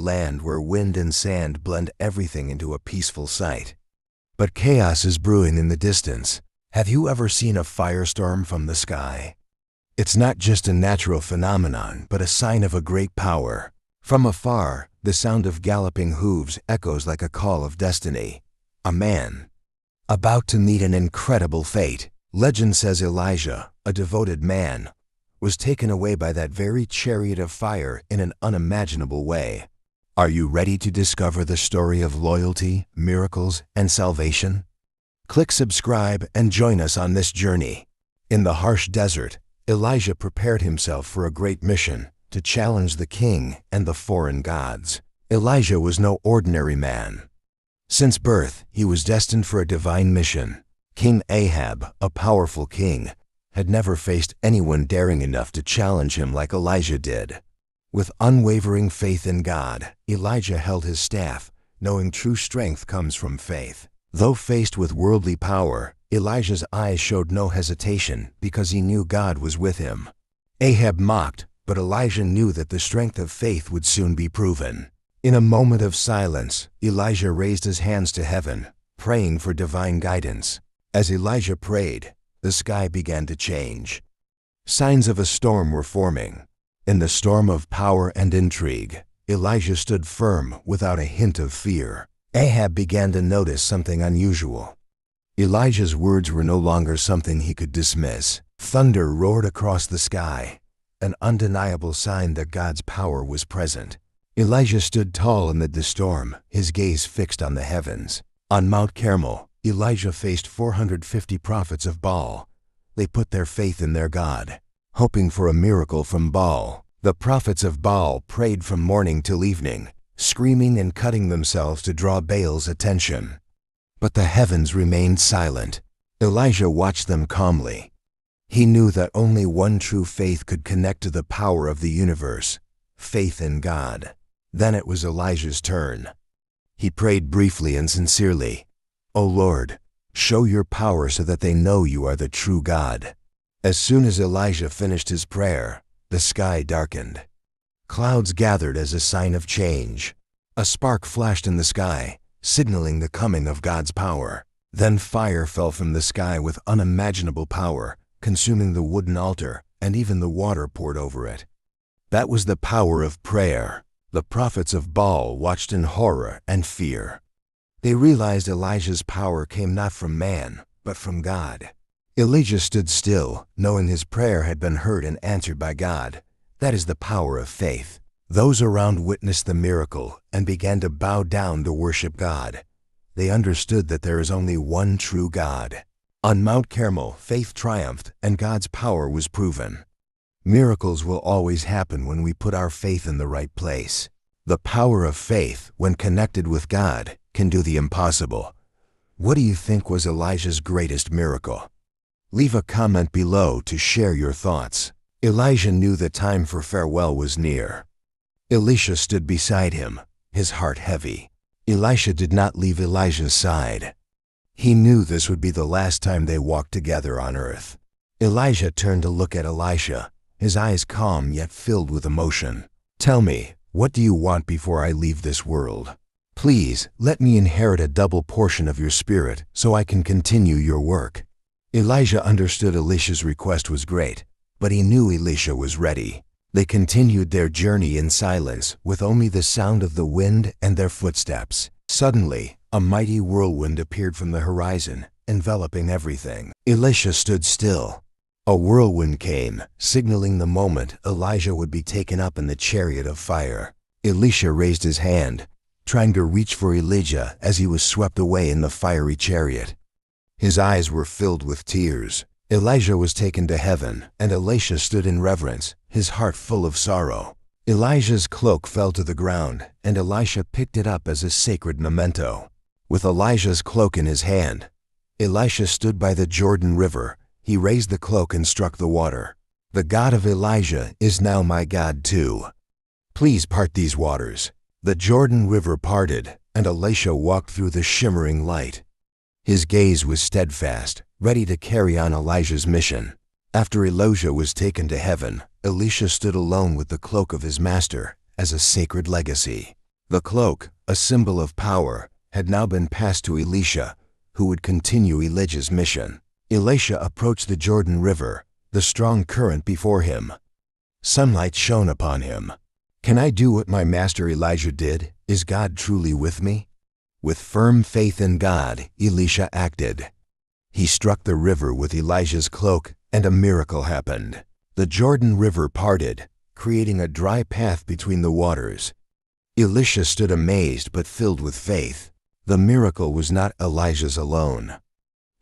land where wind and sand blend everything into a peaceful sight. But chaos is brewing in the distance. Have you ever seen a firestorm from the sky? It's not just a natural phenomenon, but a sign of a great power. From afar, the sound of galloping hooves echoes like a call of destiny. A man about to meet an incredible fate. Legend says Elijah, a devoted man, was taken away by that very chariot of fire in an unimaginable way. Are you ready to discover the story of loyalty, miracles, and salvation? Click subscribe and join us on this journey. In the harsh desert, Elijah prepared himself for a great mission to challenge the king and the foreign gods. Elijah was no ordinary man. Since birth, he was destined for a divine mission. King Ahab, a powerful king, had never faced anyone daring enough to challenge him like Elijah did. With unwavering faith in God, Elijah held his staff, knowing true strength comes from faith. Though faced with worldly power, Elijah's eyes showed no hesitation because he knew God was with him. Ahab mocked, but Elijah knew that the strength of faith would soon be proven. In a moment of silence, Elijah raised his hands to heaven, praying for divine guidance. As Elijah prayed, the sky began to change. Signs of a storm were forming. In the storm of power and intrigue, Elijah stood firm without a hint of fear. Ahab began to notice something unusual. Elijah's words were no longer something he could dismiss. Thunder roared across the sky, an undeniable sign that God's power was present. Elijah stood tall amid the storm, his gaze fixed on the heavens. On Mount Carmel, Elijah faced 450 prophets of Baal. They put their faith in their God, hoping for a miracle from Baal. The prophets of Baal prayed from morning till evening, screaming and cutting themselves to draw Baal's attention. But the heavens remained silent. Elijah watched them calmly. He knew that only one true faith could connect to the power of the universe, faith in God. Then it was Elijah's turn. He prayed briefly and sincerely, "O Lord, show your power so that they know you are the true God." As soon as Elijah finished his prayer, the sky darkened. Clouds gathered as a sign of change. A spark flashed in the sky, signaling the coming of God's power. Then fire fell from the sky with unimaginable power, consuming the wooden altar, and even the water poured over it. That was the power of prayer. The prophets of Baal watched in horror and fear. They realized Elijah's power came not from man, but from God. Elijah stood still, knowing his prayer had been heard and answered by God. That is the power of faith. Those around witnessed the miracle and began to bow down to worship God. They understood that there is only one true God. On Mount Carmel, faith triumphed and God's power was proven. Miracles will always happen when we put our faith in the right place. The power of faith, when connected with God, can do the impossible. What do you think was Elijah's greatest miracle? Leave a comment below to share your thoughts. Elijah knew the time for farewell was near. Elisha stood beside him, his heart heavy. Elisha did not leave Elijah's side. He knew this would be the last time they walked together on earth. Elijah turned to look at Elisha, his eyes calm yet filled with emotion. "Tell me, what do you want before I leave this world? Please, let me inherit a double portion of your spirit so I can continue your work." Elijah understood Elisha's request was great, but he knew Elisha was ready. They continued their journey in silence, with only the sound of the wind and their footsteps. Suddenly, a mighty whirlwind appeared from the horizon, enveloping everything. Elisha stood still. A whirlwind came, signaling the moment Elijah would be taken up in the chariot of fire. Elisha raised his hand, trying to reach for Elijah as he was swept away in the fiery chariot. His eyes were filled with tears. Elijah was taken to heaven, and Elisha stood in reverence, his heart full of sorrow. Elijah's cloak fell to the ground, and Elisha picked it up as a sacred memento. With Elijah's cloak in his hand, Elisha stood by the Jordan River. He raised the cloak and struck the water. "The God of Elijah is now my God too. Please part these waters." The Jordan River parted, and Elisha walked through the shimmering light. His gaze was steadfast, ready to carry on Elijah's mission. After Elijah was taken to heaven, Elisha stood alone with the cloak of his master as a sacred legacy. The cloak, a symbol of power, had now been passed to Elisha, who would continue Elijah's mission. Elisha approached the Jordan River, the strong current before him. Sunlight shone upon him. Can I do what my master Elijah did? Is God truly with me? With firm faith in God, Elisha acted. He struck the river with Elijah's cloak, and a miracle happened. The Jordan River parted, creating a dry path between the waters. Elisha stood amazed but filled with faith. The miracle was not Elijah's alone.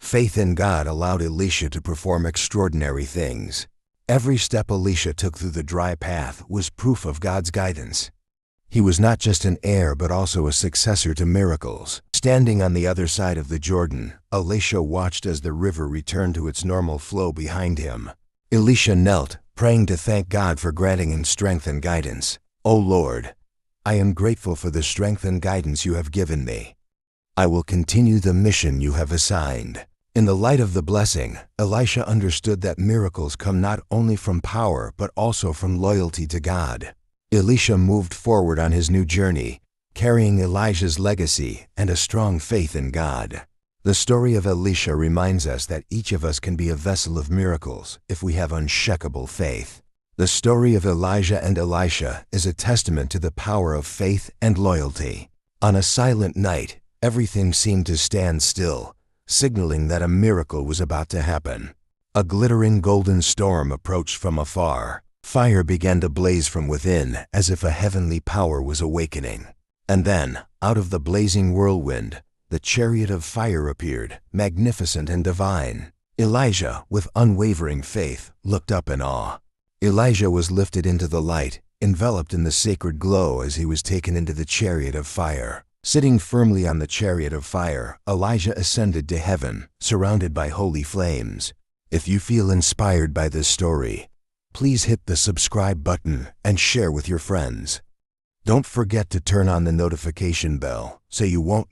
Faith in God allowed Elisha to perform extraordinary things. Every step Elisha took through the dry path was proof of God's guidance. He was not just an heir but also a successor to miracles. Standing on the other side of the Jordan, Elisha watched as the river returned to its normal flow behind him. Elisha knelt, praying to thank God for granting him strength and guidance. "O Lord, I am grateful for the strength and guidance you have given me. I will continue the mission you have assigned." In the light of the blessing, Elisha understood that miracles come not only from power but also from loyalty to God. Elisha moved forward on his new journey, carrying Elijah's legacy and a strong faith in God. The story of Elisha reminds us that each of us can be a vessel of miracles if we have unshakable faith. The story of Elijah and Elisha is a testament to the power of faith and loyalty. On a silent night, everything seemed to stand still, signaling that a miracle was about to happen. A glittering golden storm approached from afar. Fire began to blaze from within, as if a heavenly power was awakening. And then, out of the blazing whirlwind, the chariot of fire appeared, magnificent and divine. Elijah, with unwavering faith, looked up in awe. Elijah was lifted into the light, enveloped in the sacred glow as he was taken into the chariot of fire. Sitting firmly on the chariot of fire, Elijah ascended to heaven, surrounded by holy flames. If you feel inspired by this story, please hit the subscribe button and share with your friends. Don't forget to turn on the notification bell so you won't